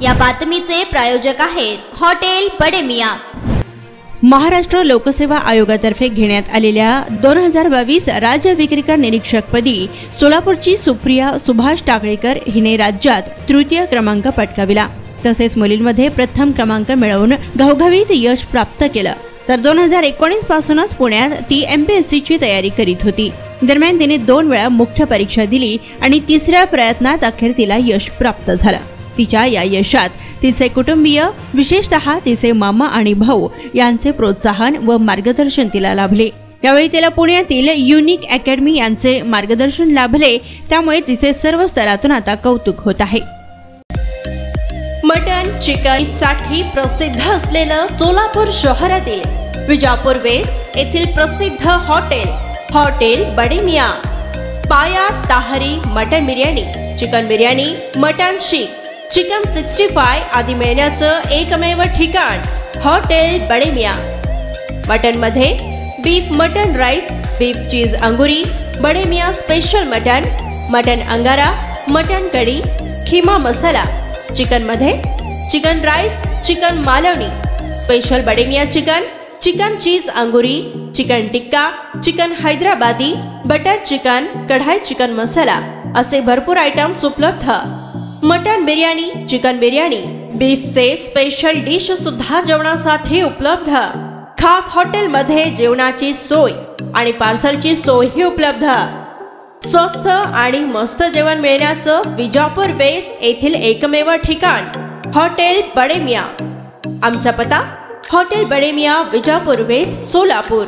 या बातमीचे प्रायोजक आहेत हॉटेल बडे मियां। महाराष्ट्र लोकसेवा आयोगातर्फे घेण्यात आलेल्या 2022 राज्य विक्रीकर निरीक्षकपदी सोलापूरची सुप्रिया सुभाष टाकळेकर हिने राज्यात तृतीय क्रमांक पटकाविला। तसेच मुलींमध्ये प्रथम क्रमांक मिळवून घवघवीत यश प्राप्त केलं। तर 2019 पासूनच पुण्यात ती MPSC ची तयारी करीत होती। दरम्यान तिने 2 वेळा मुख्य परीक्षा दिली आणि तिसऱ्या प्रयत्नात अखेर तिला यश प्राप्त झालं। तिच्या या यशात तिचे कुटुंबीय, विशेषतः तिचे मामा आणि भाऊ यांचे प्रोत्साहन व मार्गदर्शन तिला लाभले। यावेळी तिला पुण्यातील युनिक अकॅडमी यांचे मार्गदर्शन लाभले, त्यामुळे तिचे सर्व स्तरातून आता कौतुक होत आहे। मटन चिकन साठी प्रसिद्ध असलेलं सोलापूर शहरातील विजापूर वेस्ट येथील प्रसिद्ध hotel Bade Miyan. Paya tahri mutton biryani, chicken biryani, mutton seekh, chicken 65 आदी मिळण्याचं एकमेव ठिकाण हॉटेल बडे मियां। मटन मध्ये beef mutton rice, beef cheese angoori, Bade Miyan special mutton, mutton angara, mutton kadhi, keema masala. Chicken मध्ये chicken rice, chicken Malvani, special Bade Miyan chicken, chicken cheese angoori, chicken tikka, chicken Hyderabadi, butter chicken, kadai chicken masala असे भरपूर आयटम्स उपलब्ध। मटन बिर्याणी, चिकन बिर्याणी, बीफचे स्पेशल डिश सुद्धा जेवणासाठी उपलब्ध। खास हॉटेलमध्ये जेवणाची सोय आणि पार्सलची सोयही उपलब्ध। स्वस्त आणि मस्त जेवण मिळण्याचं विजापूर वेस्ट येथील एकमेव ठिकाण हॉटेल बडे मियां। आमचा पत्ता हॉटेल बडे मियां, विजापूर वेस्ट, सोलापूर।